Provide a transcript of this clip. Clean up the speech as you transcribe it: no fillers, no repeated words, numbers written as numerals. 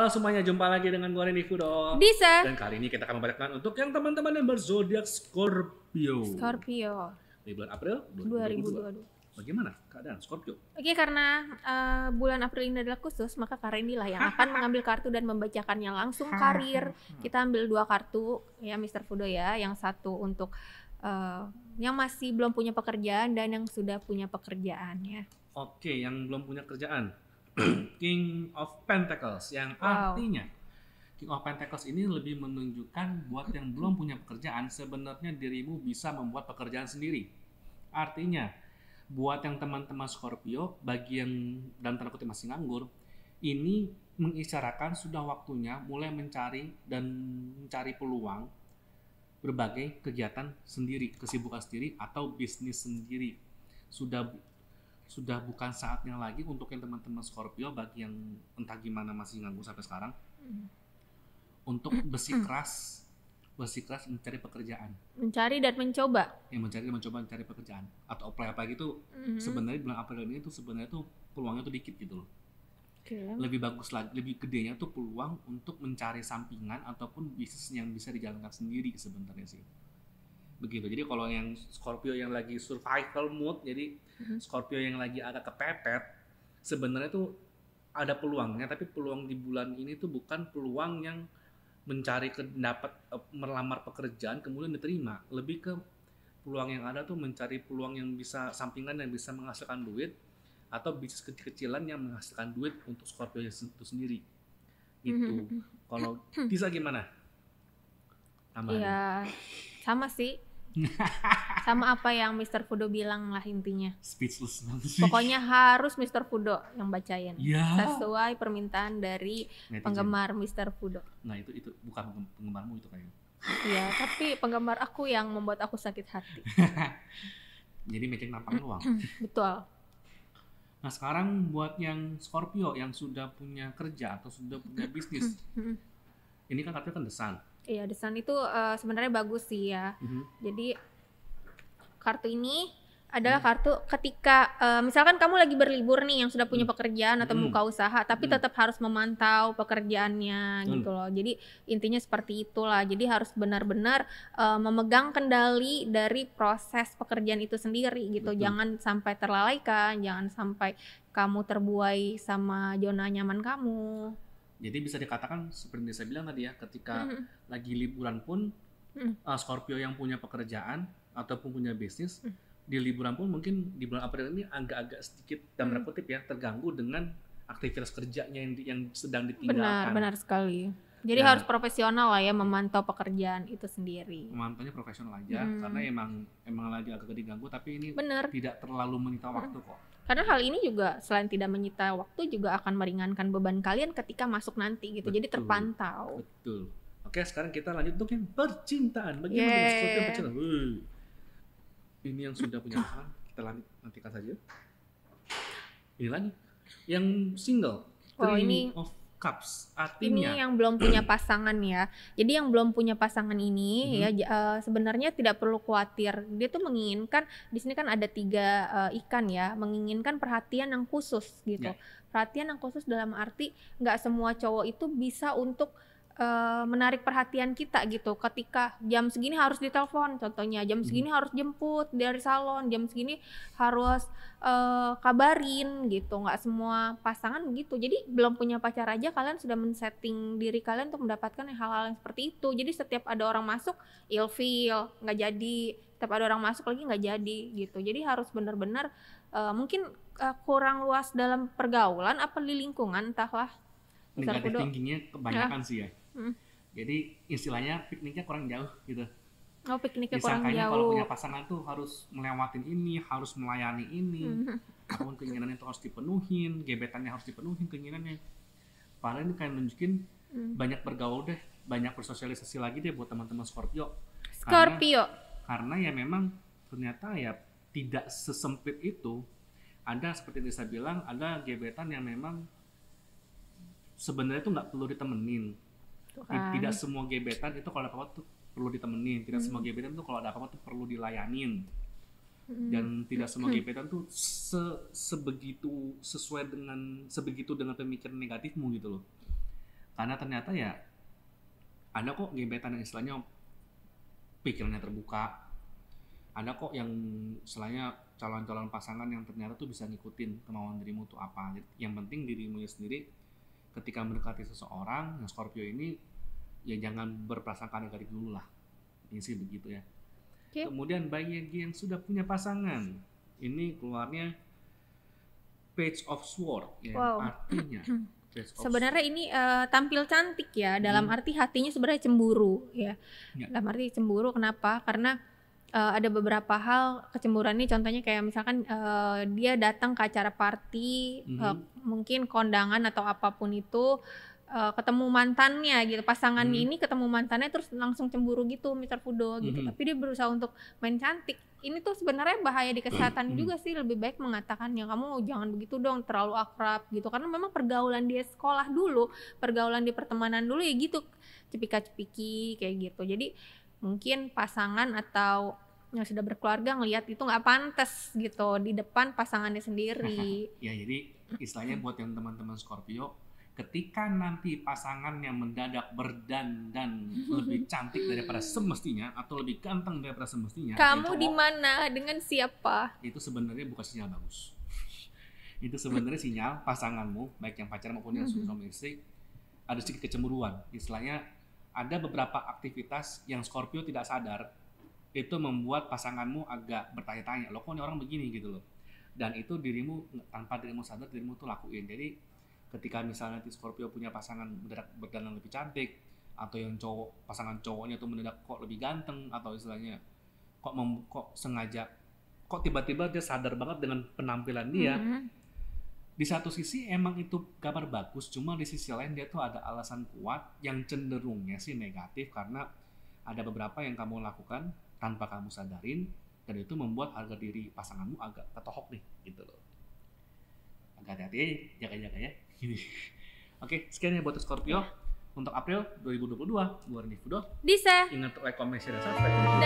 Halo semuanya, jumpa lagi dengan gue Renny Fudo. Bisa. Dan kali ini kita akan membacakan untuk yang teman-teman yang berzodiak Scorpio. Di bulan April 2022. Bagaimana keadaan Scorpio? Oke, karena bulan April ini adalah khusus, maka Kak Renny lah yang akan mengambil kartu dan membacakannya langsung karir. Kita ambil 2 kartu ya Mr. Fudo ya, yang satu untuk yang masih belum punya pekerjaan dan yang sudah punya pekerjaan ya. Oke, yang belum punya kerjaan. King of Pentacles yang artinya King of Pentacles ini lebih menunjukkan buat yang belum punya pekerjaan, sebenarnya dirimu bisa membuat pekerjaan sendiri. Artinya buat yang teman-teman Scorpio, bagi yang dalam tanda kutip masih nganggur, ini mengisyaratkan sudah waktunya mulai mencari peluang berbagai kegiatan sendiri, kesibukan sendiri atau bisnis sendiri. Sudah bukan saatnya lagi untuk yang teman-teman Scorpio, bagi yang entah gimana masih nganggur sampai sekarang, untuk bersikeras mencari pekerjaan. Mencari dan mencoba. Ya, mencari pekerjaan atau apply gitu. Sebenarnya bulan April ini tuh sebenarnya tuh peluangnya tuh dikit gitu loh. Lebih bagus lagi, lebih gedenya tuh peluang untuk mencari sampingan ataupun bisnis yang bisa dijalankan sendiri sebenarnya sih. Begitu. Jadi kalau yang Scorpio yang lagi survival mood, jadi Scorpio yang lagi agak kepepet, sebenarnya tuh ada peluangnya, tapi peluang di bulan ini tuh bukan peluang yang mencari melamar pekerjaan kemudian diterima, lebih ke peluang yang ada tuh mencari peluang yang bisa sampingan yang bisa menghasilkan duit atau bisnis kecil-kecilan yang menghasilkan duit untuk Scorpio itu sendiri. Gitu. Kalau bisa gimana? Tambahan. Ya, sama sih. Sama apa yang Mr. Fudo bilang lah intinya. Speechless. Pokoknya harus Mr. Fudo yang bacain. Ya. Sesuai permintaan dari netizen. Penggemar Mr. Fudo. Nah itu bukan penggemarmu itu kayaknya. Iya, tapi penggemar aku yang membuat aku sakit hati. Jadi matching nampaknya doang. Betul. Nah sekarang buat yang Scorpio yang sudah punya kerja atau sudah punya bisnis, ini kan kartunya kan The Sun. Iya, The Sun itu sebenarnya bagus sih ya. Jadi kartu ini adalah kartu ketika misalkan kamu lagi berlibur nih yang sudah punya pekerjaan atau buka usaha, tapi tetap harus memantau pekerjaannya gitu loh. Jadi intinya seperti itulah. Jadi harus benar-benar memegang kendali dari proses pekerjaan itu sendiri gitu. Betul. Jangan sampai terlalaikan, jangan sampai kamu terbuai sama zona nyaman kamu. Jadi bisa dikatakan seperti yang saya bilang tadi ya, ketika lagi liburan pun Scorpio yang punya pekerjaan ataupun punya bisnis, di liburan pun mungkin di bulan April ini agak-agak sedikit dalam tanda kutip ya terganggu dengan aktivitas kerjanya yang sedang ditinggalkan. Benar sekali. Jadi harus profesional lah ya memantau pekerjaan itu sendiri. Memantaunya profesional aja karena emang lagi agak diganggu, tapi ini tidak terlalu menyita waktu kok. Karena hal ini juga selain tidak menyita waktu juga akan meringankan beban kalian ketika masuk nanti gitu. Jadi terpantau. Betul. Oke, sekarang kita lanjut untuk yang percintaan. Bagaimana Scorpio percintaan? Ini yang sudah punya pasangan, kita nantikan saja. Ini lagi yang single. Three of Cups. Artinya ini yang belum punya pasangan ya. Jadi yang belum punya pasangan ini ya sebenarnya tidak perlu khawatir. Dia tuh menginginkan, di sini kan ada 3 ikan ya, menginginkan perhatian yang khusus gitu. Perhatian yang khusus dalam arti nggak semua cowok itu bisa untuk menarik perhatian kita gitu. Ketika jam segini harus ditelepon contohnya, jam segini harus jemput dari salon, jam segini harus kabarin gitu. Nggak semua pasangan begitu. Jadi belum punya pacar aja kalian sudah men-setting diri kalian untuk mendapatkan hal-hal yang seperti itu. Jadi setiap ada orang masuk ilfeel, nggak jadi. Setiap ada orang masuk lagi nggak jadi gitu. Jadi harus benar-benar mungkin kurang luas dalam pergaulan apa di lingkungan entahlah. Negatif tingginya kebanyakan sih ya. Jadi istilahnya pikniknya kurang jauh gitu. Oh, pikniknya kurang jauh. Kalau punya pasangan tuh harus melewatin ini, harus melayani ini, apapun keinginannya itu harus dipenuhin, gebetannya harus dipenuhin keinginannya. Padahal ini kayak nunjukin banyak bergaul deh, banyak bersosialisasi lagi deh buat teman-teman Scorpio. Karena ya memang ternyata ya tidak sesempit itu. Ada seperti yang saya bilang, ada gebetan yang memang sebenarnya tuh nggak perlu ditemenin. Tidak semua gebetan itu kalau ada apa-apa tuh perlu ditemenin. Tidak semua gebetan tuh kalau ada apa-apa tuh perlu dilayanin. Dan tidak semua gebetan tuh sebegitu dengan pemikiran negatifmu gitu loh. Karena ternyata ya ada kok gebetan yang istilahnya pikirannya terbuka, ada kok yang istilahnya calon-calon pasangan yang ternyata tuh bisa ngikutin kemauan dirimu tuh apa. Yang penting dirimu sendiri ketika mendekati seseorang yang Scorpio ini ya jangan berprasangka negatif dulu lah, ini sih begitu ya. Kemudian bagi yang sudah punya pasangan, ini keluarnya Page of Sword ya, artinya sebenarnya ini tampil cantik ya, dalam arti hatinya sebenarnya cemburu ya. Dalam arti cemburu kenapa? Karena ada beberapa hal kecemburuan ini, contohnya kayak misalkan dia datang ke acara party, mungkin kondangan atau apapun itu, ketemu mantannya gitu, pasangannya ini ketemu mantannya terus langsung cemburu gitu, Mr. Fudo gitu. Tapi dia berusaha untuk main cantik. Ini tuh sebenarnya bahaya di kesehatan juga sih, lebih baik mengatakan ya kamu jangan begitu dong, terlalu akrab gitu. Karena memang pergaulan dia sekolah dulu, pergaulan di pertemanan dulu ya gitu, cepika-cepiki kayak gitu. Jadi mungkin pasangan atau yang sudah berkeluarga ngelihat itu nggak pantas gitu di depan pasangannya sendiri. Ya jadi istilahnya buat yang teman-teman Scorpio, ketika nanti pasangannya mendadak berdandan lebih cantik daripada semestinya atau lebih ganteng daripada semestinya, kamu di mana, dengan siapa? Itu sebenarnya bukan sinyal bagus. Itu sebenarnya sinyal pasanganmu, baik yang pacaran maupun yang suami istri, ada sedikit kecemburuan. Istilahnya ada beberapa aktivitas yang Scorpio tidak sadar, itu membuat pasanganmu agak bertanya-tanya, loh kok ini orang begini gitu loh. Dan itu dirimu tanpa dirimu sadar, dirimu tuh lakuin. Jadi ketika misalnya nanti Scorpio punya pasangan mendadak berdandan lebih cantik, atau yang pasangan cowoknya tuh mendadak kok lebih ganteng, atau istilahnya kok sengaja, kok tiba-tiba dia sadar banget dengan penampilan dia. Di satu sisi emang itu kabar bagus, cuma di sisi lain dia tuh ada alasan kuat yang cenderungnya sih negatif, karena ada beberapa yang kamu lakukan tanpa kamu sadarin, dan itu membuat harga diri pasanganmu agak ketohok nih gitu loh. Agak hati-hati, jaga-jaga ya. Oke, sekian ya buat Scorpio untuk April 2022. Gue Reni Fudo. Disa. Ingat like, comment, share, dan subscribe.